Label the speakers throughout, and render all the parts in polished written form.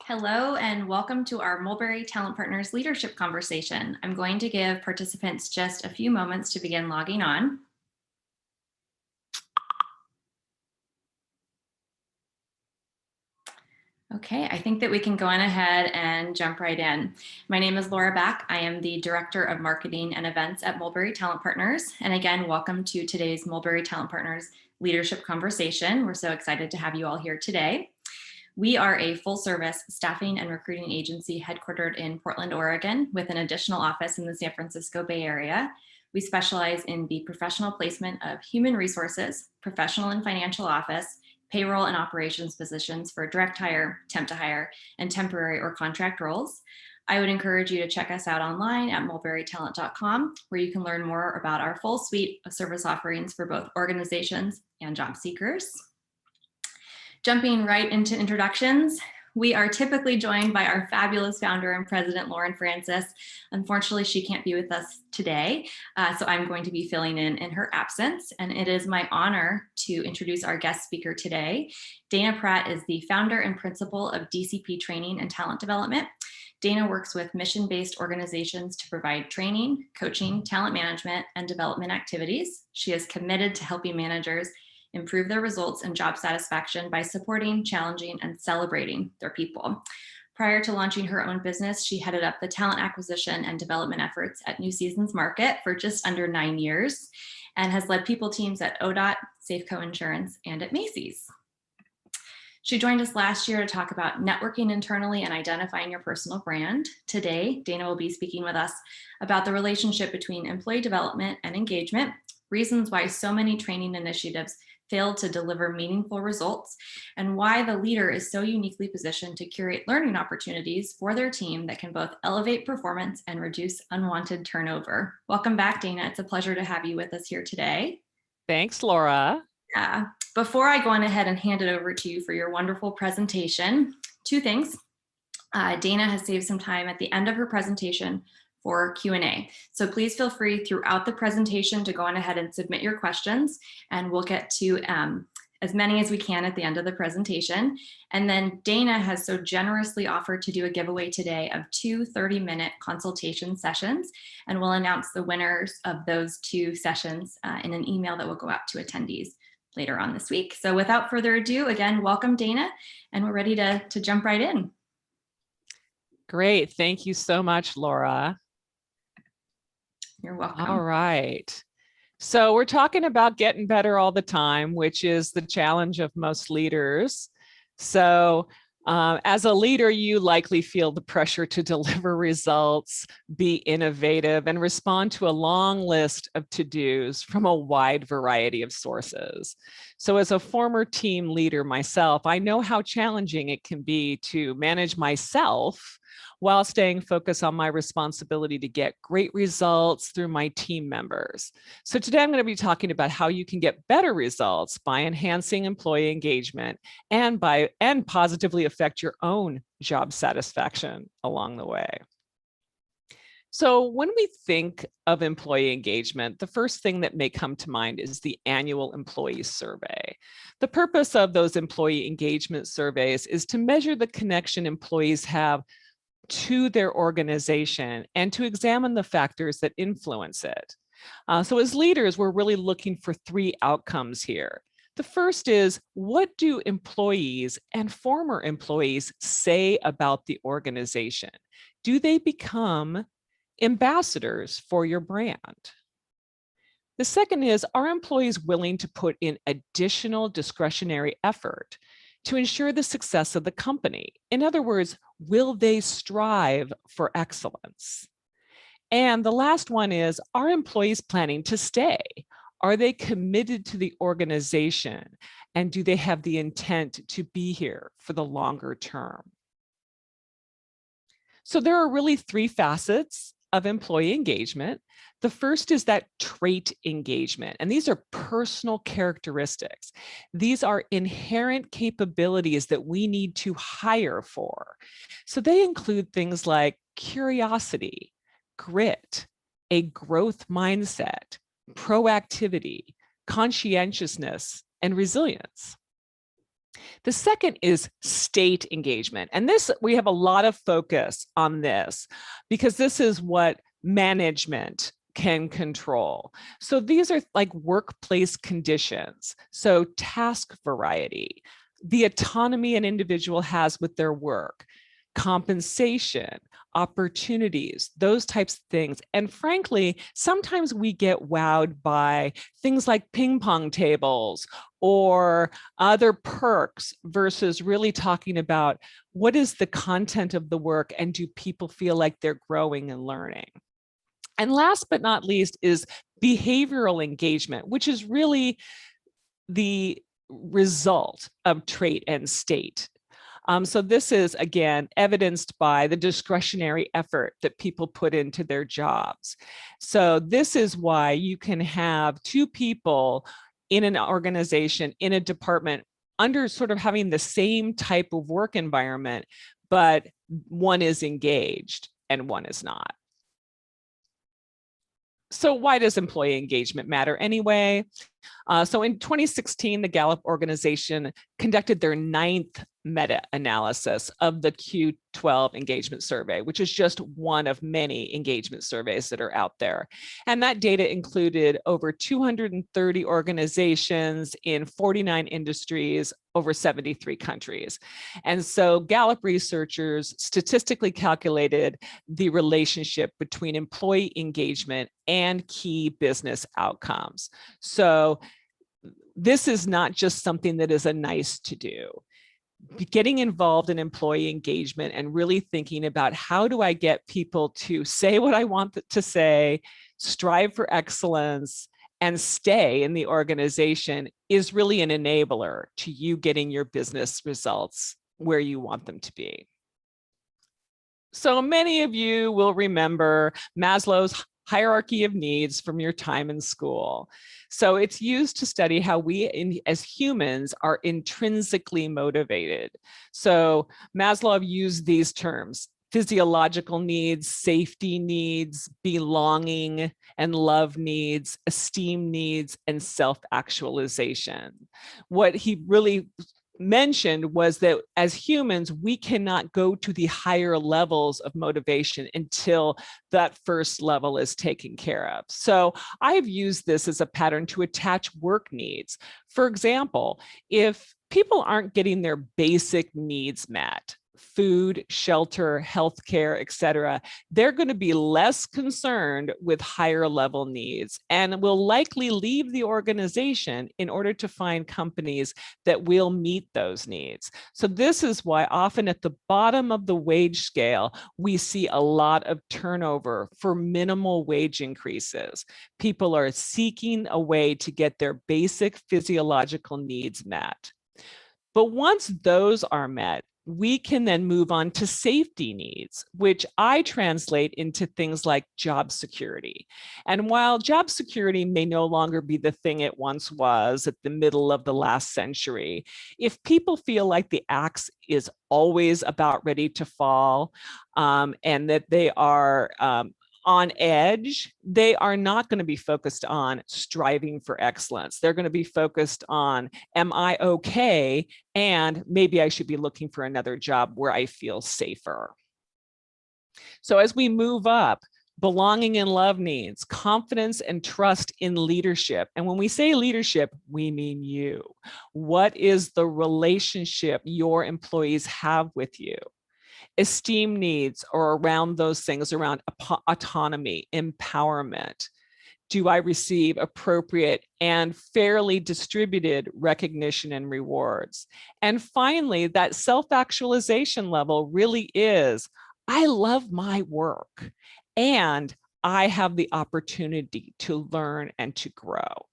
Speaker 1: Hello and welcome to our Mulberry Talent Partners leadership conversation. I'm going to give participants just a few moments to begin logging on. Okay, I think that we can go on ahead and jump right in. My name is Laura Back. I am the Director of Marketing and Events at Mulberry Talent Partners. And again, welcome to today's Mulberry Talent Partners leadership conversation. We're so excited to have you all here today. We are a full-service staffing and recruiting agency headquartered in Portland, Oregon, with an additional office in the San Francisco Bay Area. We specialize in the professional placement of human resources, professional and financial office, payroll and operations positions for direct hire, temp to hire, and temporary or contract roles. I would encourage you to check us out online at mulberrytalent.com, where you can learn more about our full suite of service offerings for both organizations and job seekers. Jumping right into introductions, we are typically joined by our fabulous founder and president, Lauren Francis. Unfortunately, she can't be with us today, so I'm going to be filling in her absence. And it is my honor to introduce our guest speaker today. Dana Pratt is the founder and principal of DCP Training and Talent Development. Dana works with mission-based organizations to provide training, coaching, talent management, and development activities. She is committed to helping managers improve their results and job satisfaction by supporting, challenging, and celebrating their people. Prior to launching her own business, she headed up the talent acquisition and development efforts at New Seasons Market for just under 9 years and has led people teams at ODOT, Safeco Insurance, and at Macy's. She joined us last year to talk about networking internally and identifying your personal brand. Today, Dana will be speaking with us about the relationship between employee development and engagement, reasons why so many training initiatives failed to deliver meaningful results, and why the leader is so uniquely positioned to curate learning opportunities for their team that can both elevate performance and reduce unwanted turnover. Welcome back, Dana. It's a pleasure to have you with us here today.
Speaker 2: Thanks, Laura.
Speaker 1: Yeah. Before I go on ahead and hand it over to you for your wonderful presentation, two things. Dana has saved some time at the end of her presentation for Q&A. So please feel free throughout the presentation to go on ahead and submit your questions, and we'll get to as many as we can at the end of the presentation. And then Dana has so generously offered to do a giveaway today of 2 30-minute consultation sessions, and we'll announce the winners of those 2 sessions in an email that will go out to attendees later on this week. So without further ado, again, welcome, Dana, and we're ready to jump right in.
Speaker 2: Great. Thank you so much, Laura.
Speaker 1: You're welcome.
Speaker 2: All right. So we're talking about getting better all the time, which is the challenge of most leaders. So as a leader, you likely feel the pressure to deliver results, be innovative, and respond to a long list of to-dos from a wide variety of sources. So as a former team leader myself, I know how challenging it can be to manage myself while staying focused on my responsibility to get great results through my team members. So today I'm going to be talking about how you can get better results by enhancing employee engagement and positively affect your own job satisfaction along the way. So when we think of employee engagement, the first thing that may come to mind is the annual employee survey. The purpose of those employee engagement surveys is to measure the connection employees have to their organization and to examine the factors that influence it. So as leaders, we're really looking for 3 outcomes here. The first is, what do employees and former employees say about the organization? Do they become ambassadors for your brand? The second is, are employees willing to put in additional discretionary effort to ensure the success of the company? In other words, will they strive for excellence? And the last one is, are employees planning to stay? Are they committed to the organization? And do they have the intent to be here for the longer term? So there are really 3 facets of employee engagement. The first is that trait engagement, and these are personal characteristics. These are inherent capabilities that we need to hire for. So they include things like curiosity, grit, a growth mindset, proactivity, conscientiousness, and resilience. The second is state engagement. And this, we have a lot of focus on this because this is what management can control. So these are like workplace conditions. So task variety, the autonomy an individual has with their work, compensation, opportunities, those types of things. And frankly, sometimes we get wowed by things like ping pong tables or other perks versus really talking about what is the content of the work and do people feel like they're growing and learning. And last but not least is behavioral engagement, which is really the result of trait and state. So this is, again, evidenced by the discretionary effort that people put into their jobs. So this is why you can have two people in an organization, in a department, under sort of having the same type of work environment, but one is engaged and one is not. So why does employee engagement matter anyway? So in 2016, the Gallup organization conducted their 9th meta-analysis of the Q12 engagement survey, which is just one of many engagement surveys that are out there. And that data included over 230 organizations in 49 industries, over 73 countries. And so Gallup researchers statistically calculated the relationship between employee engagement and key business outcomes. So this is not just something that is a nice to do. Getting involved in employee engagement and really thinking about how do I get people to say what I want to say, strive for excellence, and stay in the organization is really an enabler to you getting your business results where you want them to be. So many of you will remember Maslow's hierarchy of needs from your time in school. So it's used to study how we as humans are intrinsically motivated. So Maslow used these terms: physiological needs, safety needs, belonging and love needs, esteem needs, and self-actualization. What he really mentioned was that as humans, we cannot go to the higher levels of motivation until that first level is taken care of. So I've used this as a pattern to attach work needs. For example, if people aren't getting their basic needs met, food, shelter, healthcare, et cetera, they're going to be less concerned with higher level needs and will likely leave the organization in order to find companies that will meet those needs. So this is why often at the bottom of the wage scale, we see a lot of turnover for minimal wage increases. People are seeking a way to get their basic physiological needs met. But once those are met, we can then move on to safety needs, which I translate into things like job security. And while job security may no longer be the thing it once was at the middle of the last century, if people feel like the axe is always about ready to fall, and that they are on edge, they are not going to be focused on striving for excellence. They're going to be focused on, am I okay? And maybe I should be looking for another job where I feel safer. So as we move up, belonging and love needs, confidence and trust in leadership. And when we say leadership, we mean you. What is the relationship your employees have with you? Esteem needs are around those things, around autonomy, empowerment. Do I receive appropriate and fairly distributed recognition and rewards? And finally, that self-actualization level really is, I love my work and I have the opportunity to learn and to grow.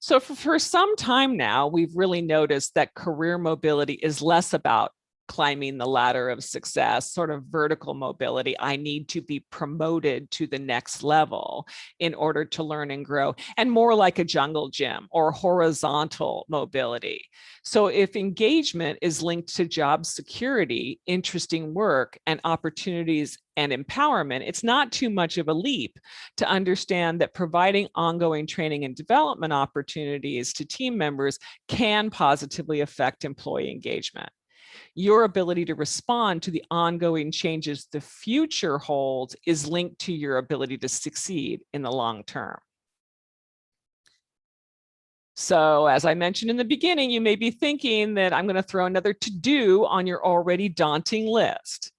Speaker 2: So for some time now, we've really noticed that career mobility is less about climbing the ladder of success, sort of vertical mobility. I need to be promoted to the next level in order to learn and grow, and more like a jungle gym or horizontal mobility. So if engagement is linked to job security, interesting work, and opportunities and empowerment, it's not too much of a leap to understand that providing ongoing training and development opportunities to team members can positively affect employee engagement. Your ability to respond to the ongoing changes the future holds is linked to your ability to succeed in the long term. So as I mentioned in the beginning, you may be thinking that I'm going to throw another to-do on your already daunting list.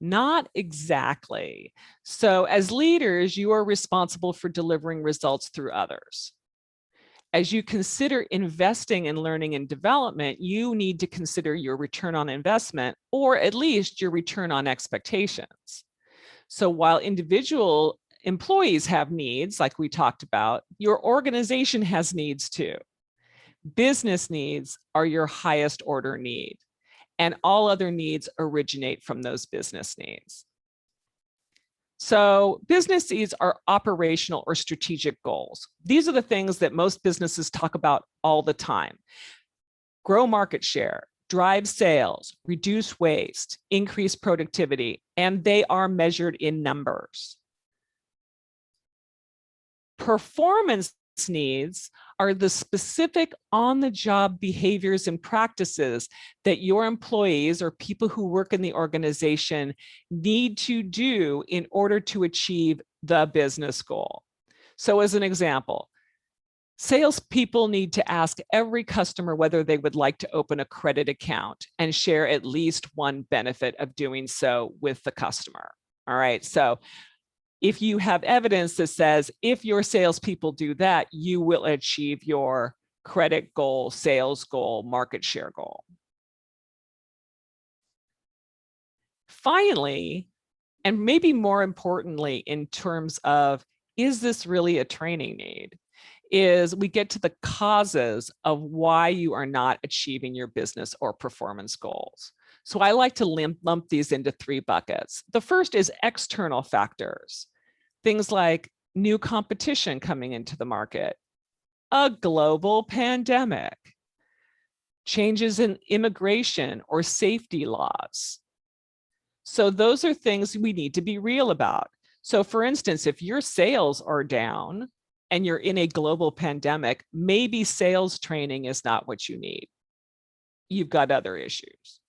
Speaker 2: Not exactly. So as leaders, you are responsible for delivering results through others. As you consider investing in learning and development, you need to consider your return on investment, or at least your return on expectations. So while individual employees have needs, like we talked about, your organization has needs too. Business needs are your highest order need, and all other needs originate from those business needs. So business needs are operational or strategic goals. These are the things that most businesses talk about all the time. Grow market share, drive sales, reduce waste, increase productivity, and they are measured in numbers. Performance needs are the specific on-the-job behaviors and practices that your employees or people who work in the organization need to do in order to achieve the business goal. So as an example, salespeople need to ask every customer whether they would like to open a credit account and share at least one benefit of doing so with the customer. All right, so if you have evidence that says if your salespeople do that, you will achieve your credit goal, sales goal, market share goal. Finally, and maybe more importantly, in terms of, is this really a training need? Is we get to the causes of why you are not achieving your business or performance goals. So I like to lump these into three buckets. The first is external factors, things like new competition coming into the market, a global pandemic, changes in immigration or safety laws. So those are things we need to be real about. So for instance, if your sales are down and you're in a global pandemic, maybe sales training is not what you need. You've got other issues.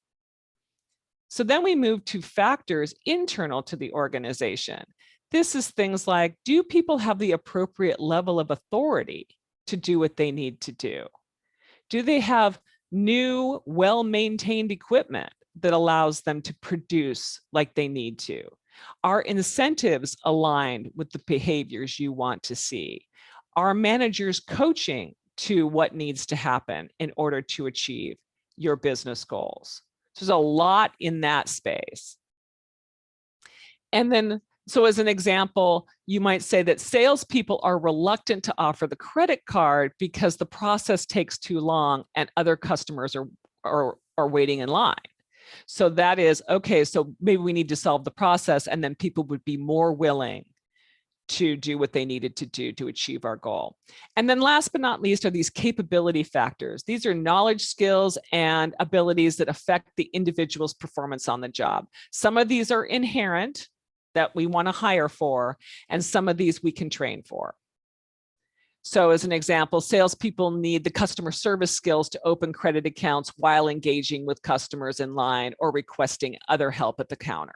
Speaker 2: So then we move to factors internal to the organization. This is things like, do people have the appropriate level of authority to do what they need to do? Do they have new, well-maintained equipment that allows them to produce like they need to? Are incentives aligned with the behaviors you want to see? Are managers coaching to what needs to happen in order to achieve your business goals? So there's a lot in that space. And then, so as an example, you might say that salespeople are reluctant to offer the credit card because the process takes too long and other customers are waiting in line. So that is, okay, so maybe we need to solve the process, and then people would be more willing to do what they needed to do to achieve our goal. And then last but not least are these capability factors. These are knowledge, skills, and abilities that affect the individual's performance on the job. Some of these are inherent that we want to hire for, and some of these we can train for. So as an example, salespeople need the customer service skills to open credit accounts while engaging with customers in line or requesting other help at the counter.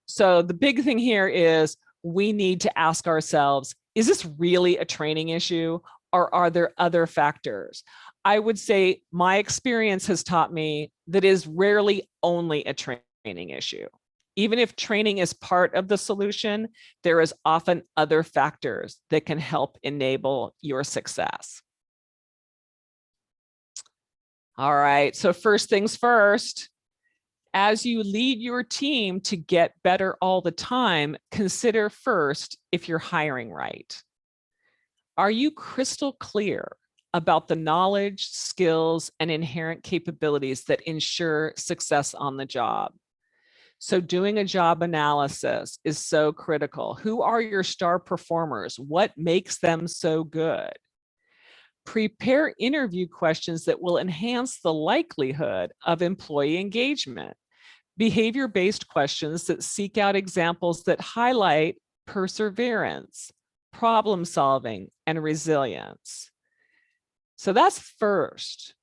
Speaker 2: So the big thing here is we need to ask ourselves, is this really a training issue, or are there other factors? I would say my experience has taught me that it is rarely only a training issue. Even if training is part of the solution, there is often other factors that can help enable your success. All right, so first things first, as you lead your team to get better all the time, consider first if you're hiring right. Are you crystal clear about the knowledge, skills, and inherent capabilities that ensure success on the job. So doing a job analysis is so critical. Who are your star performers? What makes them so good? Prepare interview questions that will enhance the likelihood of employee engagement. Behavior-based questions that seek out examples that highlight perseverance, problem solving, and resilience. So that's first.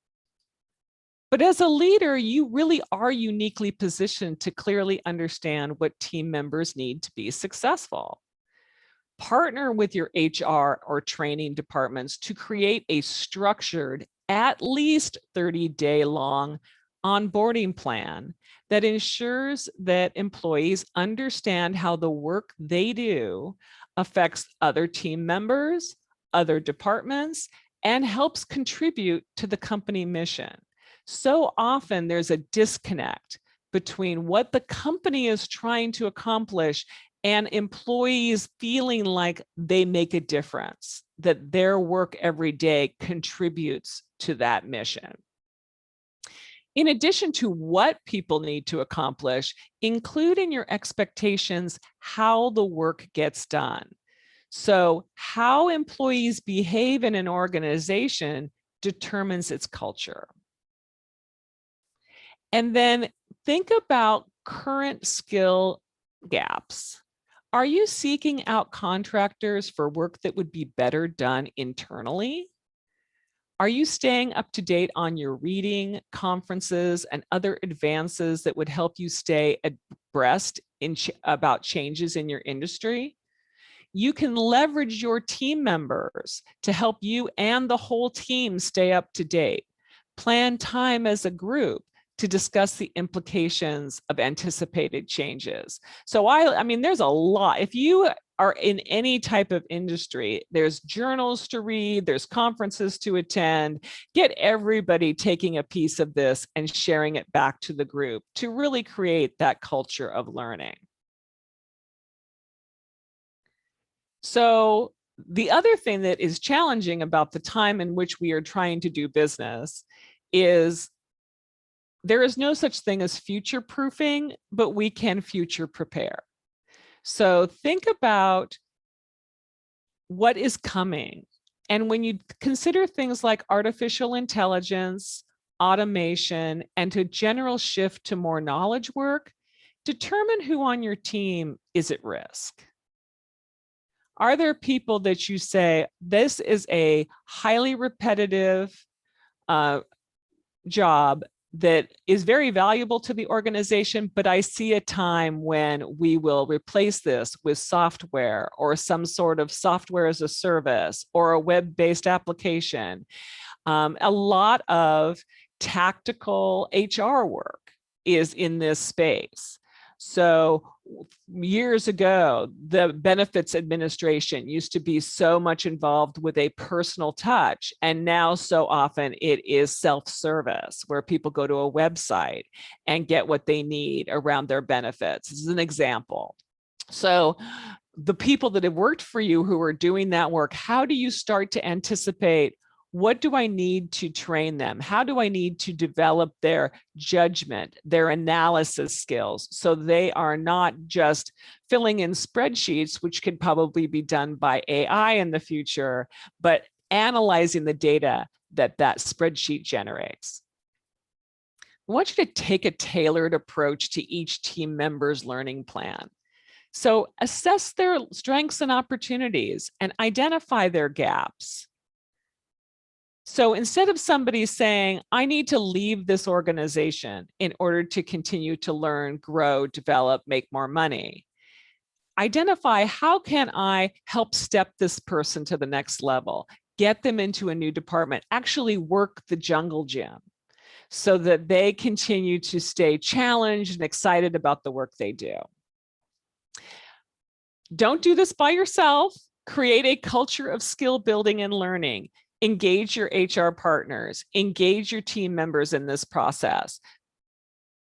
Speaker 2: But as a leader, you really are uniquely positioned to clearly understand what team members need to be successful. Partner with your HR or training departments to create a structured, at least 30-day long onboarding plan that ensures that employees understand how the work they do affects other team members, other departments, and helps contribute to the company mission. So often there's a disconnect between what the company is trying to accomplish and employees feeling like they make a difference, that their work every day contributes to that mission. In addition to what people need to accomplish, include in your expectations how the work gets done. So how employees behave in an organization determines its culture. And then think about current skill gaps. Are you seeking out contractors for work that would be better done internally? Are you staying up to date on your reading, conferences, and other advances that would help you stay abreast about changes in your industry? You can leverage your team members to help you and the whole team stay up to date. Plan time as a group to discuss the implications of anticipated changes. So I mean, there's a lot. If you are in any type of industry, there's journals to read, there's conferences to attend. Get everybody taking a piece of this and sharing it back to the group to really create that culture of learning. So the other thing that is challenging about the time in which we are trying to do business is there is no such thing as future proofing, but we can future prepare. So think about what is coming. And when you consider things like artificial intelligence, automation, and a general shift to more knowledge work, determine who on your team is at risk. Are there people that you say, this is a highly repetitive job that is very valuable to the organization, but I see a time when we will replace this with software or some sort of software as a service or a web-based application. A lot of tactical HR work is in this space. So years ago, the benefits administration used to be so much involved with a personal touch. And now so often it is self-service where people go to a website and get what they need around their benefits. This is an example. So the people that have worked for you who are doing that work, how do you start to anticipate what do I need to train them? How do I need to develop their judgment, their analysis skills, so they are not just filling in spreadsheets, which could probably be done by AI in the future, but analyzing the data that that spreadsheet generates. I want you to take a tailored approach to each team member's learning plan. So assess their strengths and opportunities and identify their gaps. So instead of somebody saying, I need to leave this organization in order to continue to learn, grow, develop, make more money, identify how can I help step this person to the next level, get them into a new department, actually work the jungle gym so that they continue to stay challenged and excited about the work they do. Don't do this by yourself. Create a culture of skill building and learning. Engage your HR partners, engage your team members in this process.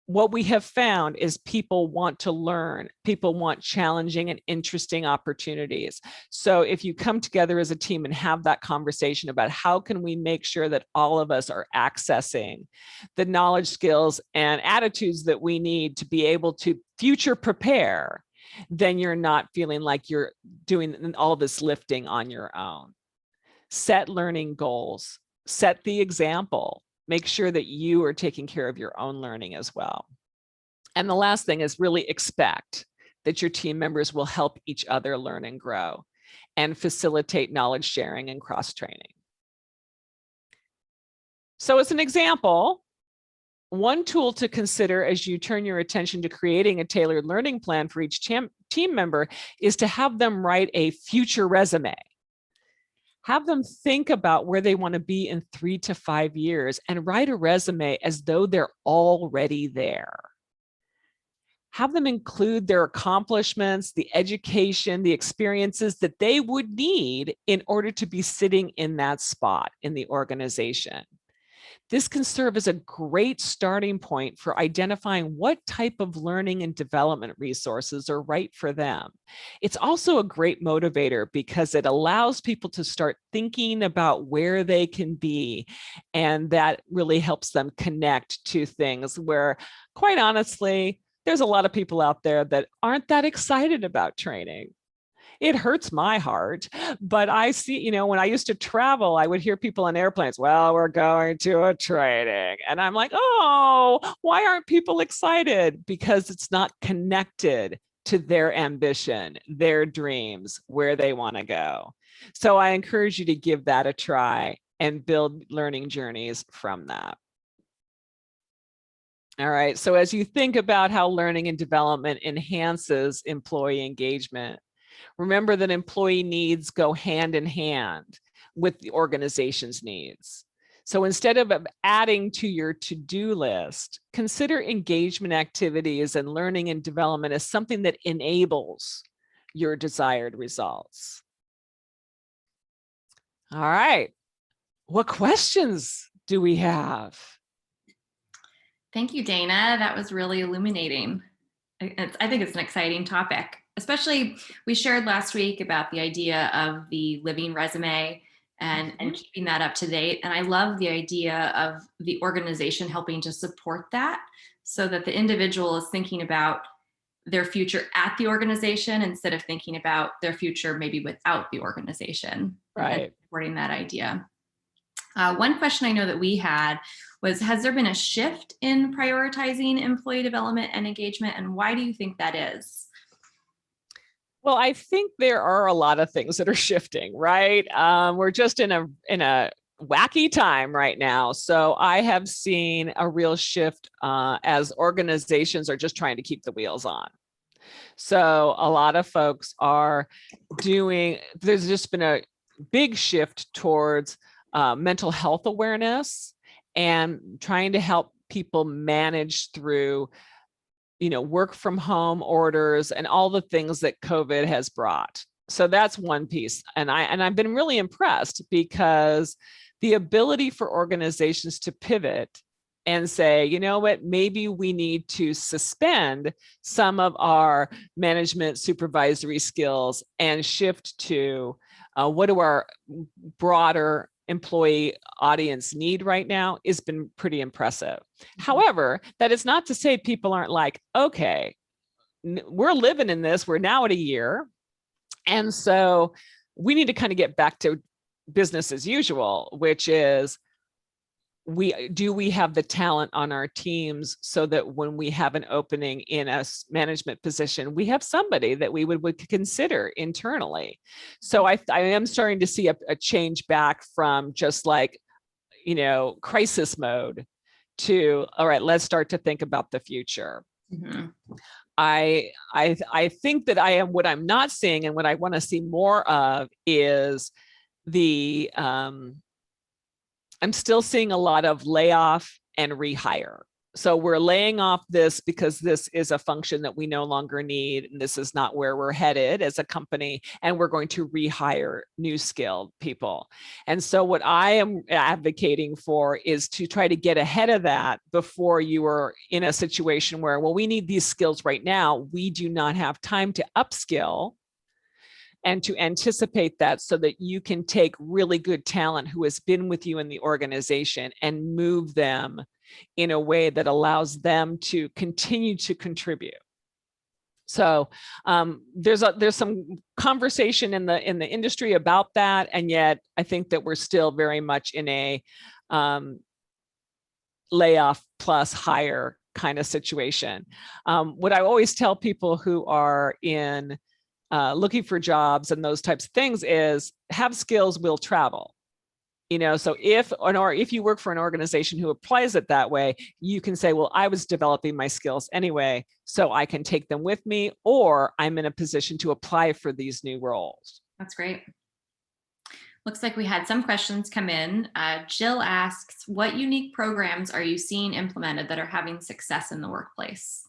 Speaker 2: what we have found is people want to learn. People want challenging and interesting opportunities. So if you come together as a team and have that conversation about how can we make sure that all of us are accessing the knowledge, skills, and attitudes that we need to be able to future prepare, then you're not feeling like you're doing all this lifting on your own. Set learning goals, set the example. Make sure that you are taking care of your own learning as well. And the last thing is really expect that your team members will help each other learn and grow and facilitate knowledge sharing and cross-training. So as an example, one tool to consider as you turn your attention to creating a tailored learning plan for each team member is to have them write a future resume. Have them think about where they want to be in 3 to 5 years and write a resume as though they're already there. Have them include their accomplishments, the education, the experiences that they would need in order to be sitting in that spot in the organization. This can serve as a great starting point for identifying what type of learning and development resources are right for them. It's also a great motivator because it allows people to start thinking about where they can be, and that really helps them connect to things where, quite honestly, there's a lot of people out there that aren't that excited about training. It hurts my heart, but I see, when I used to travel, I would hear people on airplanes, well, we're going to a training. And I'm like, oh, why aren't people excited? Because it's not connected to their ambition, their dreams, where they want to go. So I encourage you to give that a try and build learning journeys from that. All right, so as you think about how learning and development enhances employee engagement, remember that employee needs go hand in hand with the organization's needs. So instead of adding to your to-do list, consider engagement activities and learning and development as something that enables your desired results. All right, what questions do we have?
Speaker 1: Thank you, Dana. That was really illuminating. I think it's an exciting topic. Especially, we shared last week about the idea of the living resume and keeping that up to date. And I love the idea of the organization helping to support that so that the individual is thinking about their future at the organization instead of thinking about their future maybe without the organization.
Speaker 2: Right.
Speaker 1: And supporting that idea. One question I know that we had was, has there been a shift in prioritizing employee development and engagement? And why do you think that is?
Speaker 2: Well, I think there are a lot of things that are shifting, right? We're just in a wacky time right now. So I have seen a real shift as organizations are just trying to keep the wheels on. So a lot of folks are there's just been a big shift towards mental health awareness and trying to help people manage through work from home orders and all the things that COVID has brought. So that's one piece. And I've been really impressed because the ability for organizations to pivot and say, you know what, maybe we need to suspend some of our management supervisory skills and shift to what do our broader employee audience need right now has been pretty impressive. However, that is not to say people aren't like, okay, we're living in this, we're now at a year. And so we need to kind of get back to business as usual, which is, we have the talent on our teams so that when we have an opening in a management position, we have somebody that we would consider internally. So I am starting to see a change back from just like, crisis mode to, all right, let's start to think about the future. Mm-hmm. I think that what I'm not seeing and what I want to see more of is I'm still seeing a lot of layoff and rehire. So we're laying off this because this is a function that we no longer need, and this is not where we're headed as a company, and we're going to rehire new skilled people. And so what I am advocating for is to try to get ahead of that before you are in a situation where, well, we need these skills right now. We do not have time to upskill, and to anticipate that so that you can take really good talent who has been with you in the organization and move them in a way that allows them to continue to contribute. So there's some conversation in the industry about that, and yet I think that we're still very much in a layoff plus hire kind of situation. What I always tell people who are in looking for jobs and those types of things is have skills will travel. So if you work for an organization who applies it that way, you can say, well, I was developing my skills anyway, so I can take them with me, or I'm in a position to apply for these new roles.
Speaker 1: That's great. Looks like we had some questions come in. Jill asks, what unique programs are you seeing implemented that are having success in the workplace?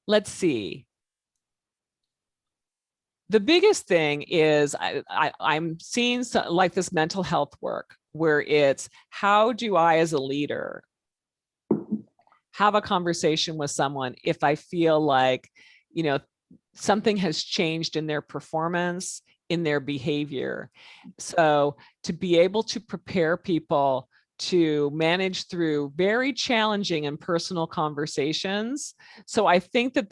Speaker 2: Let's see. The biggest thing is I'm seeing like this mental health work where it's how do I as a leader have a conversation with someone if I feel like, something has changed in their performance, in their behavior. So to be able to prepare people to manage through very challenging and personal conversations. So I think that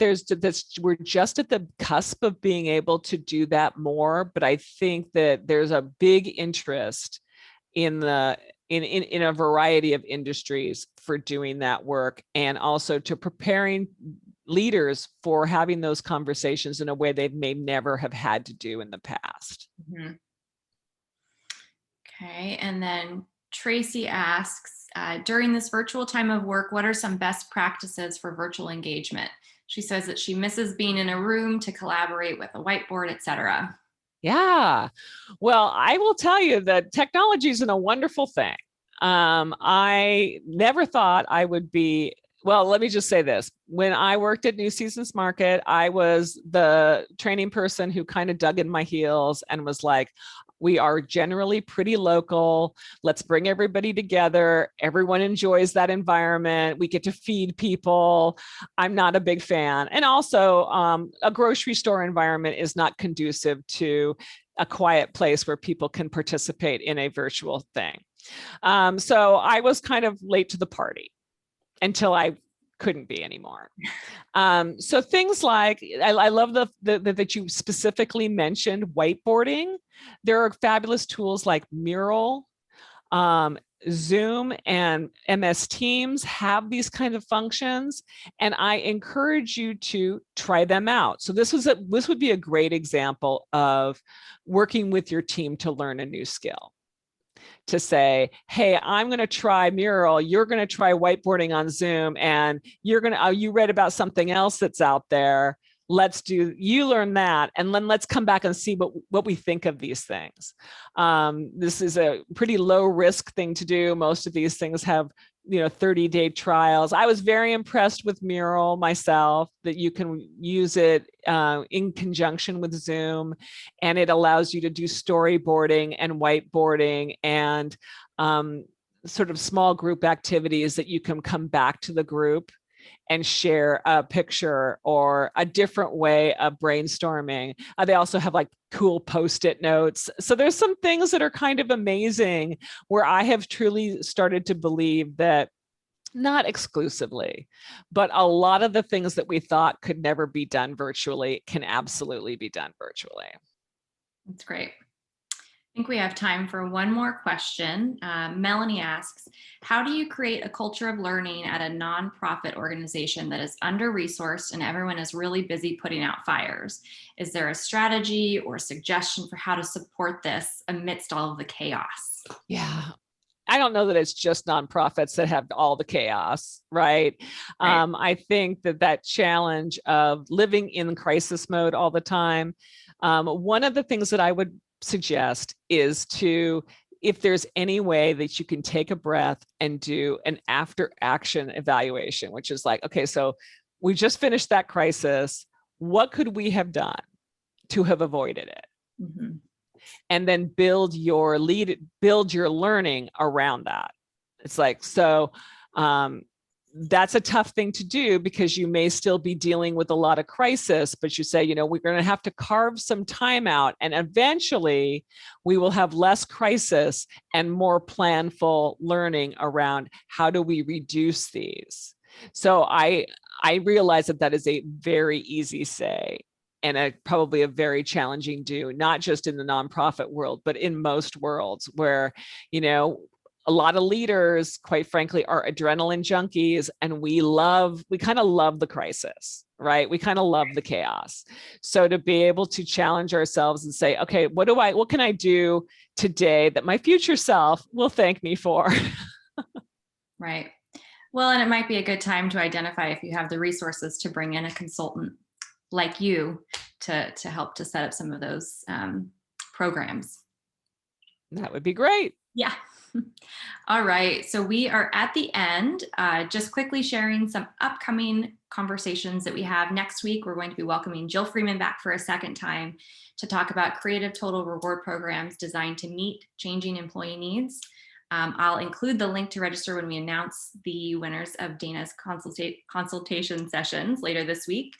Speaker 2: we're just at the cusp of being able to do that more, but I think that there's a big interest in a variety of industries for doing that work, and also to preparing leaders for having those conversations in a way they may never have had to do in the past.
Speaker 1: Mm-hmm. Okay, and then Tracy asks, during this virtual time of work, what are some best practices for virtual engagement? She says that she misses being in a room to collaborate with a whiteboard, etc.
Speaker 2: Yeah, well, I will tell you that technology is a wonderful thing. I never thought I would be, well, let me just say this. When I worked at New Seasons Market, I was the training person who kind of dug in my heels and was like, we are generally pretty local. Let's bring everybody together. Everyone enjoys that environment. We get to feed people. I'm not a big fan. And also, a grocery store environment is not conducive to a quiet place where people can participate in a virtual thing. So I was kind of late to the party until I couldn't be anymore. So things like, I love that you specifically mentioned whiteboarding. There are fabulous tools like Mural, Zoom, and MS Teams have these kind of functions, and I encourage you to try them out. So this would be a great example of working with your team to learn a new skill. To say, hey, I'm going to try Mural, you're going to try whiteboarding on Zoom, and you read about something else that's out there. You learn that, and then let's come back and see what we think of these things. This is a pretty low risk thing to do. Most of these things have 30-day trials. I was very impressed with Mural myself, that you can use it in conjunction with Zoom, and it allows you to do storyboarding and whiteboarding and sort of small group activities that you can come back to the group and share a picture or a different way of brainstorming. They also have like cool Post-it notes. So there's some things that are kind of amazing where I have truly started to believe that not exclusively, but a lot of the things that we thought could never be done virtually can absolutely be done virtually.
Speaker 1: That's great. I think we have time for one more question. Melanie asks, how do you create a culture of learning at a nonprofit organization that is under-resourced and everyone is really busy putting out fires? Is there a strategy or suggestion for how to support this amidst all of the chaos?
Speaker 2: Yeah. I don't know that it's just nonprofits that have all the chaos, right? I think that challenge of living in crisis mode all the time, one of the things that I would suggest is to if there's any way that you can take a breath and do an after action evaluation, which is like, okay, so we just finished that crisis. What could we have done to have avoided it?
Speaker 1: Mm-hmm.
Speaker 2: And then build your learning around that. It's like, so that's a tough thing to do because you may still be dealing with a lot of crisis, but you say, we're going to have to carve some time out, and eventually we will have less crisis and more planful learning around how do we reduce these. So I realize that that is a very easy say and probably a very challenging do, not just in the nonprofit world, but in most worlds where, a lot of leaders, quite frankly, are adrenaline junkies, and we kind of love the crisis, right? We kind of love the chaos. So to be able to challenge ourselves and say, okay, what can I do today that my future self will thank me for?
Speaker 1: Right. Well, and it might be a good time to identify if you have the resources to bring in a consultant like you to help to set up some of those programs.
Speaker 2: That would be great.
Speaker 1: Yeah. All right. So we are at the end, just quickly sharing some upcoming conversations that we have next week. We're going to be welcoming Jill Freeman back for a second time to talk about creative total reward programs designed to meet changing employee needs. I'll include the link to register when we announce the winners of Dana's consultation sessions later this week.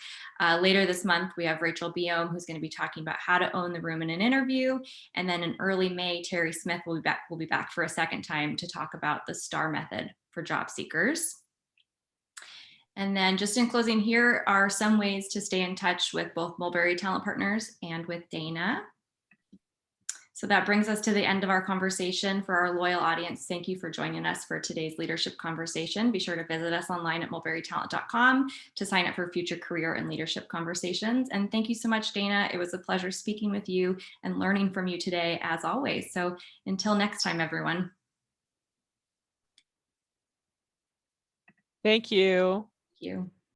Speaker 1: Later this month, we have Rachel Biome, who's going to be talking about how to own the room in an interview. And then in early May, Terry Smith will be back for a second time to talk about the STAR method for job seekers. And then just in closing, here are some ways to stay in touch with both Mulberry Talent Partners and with Dana. So that brings us to the end of our conversation. For our loyal audience, thank you for joining us for today's leadership conversation. Be sure to visit us online at mulberrytalent.com to sign up for future career and leadership conversations. And thank you so much, Dana. It was a pleasure speaking with you and learning from you today, as always. So until next time, everyone.
Speaker 2: Thank you.
Speaker 1: Thank you.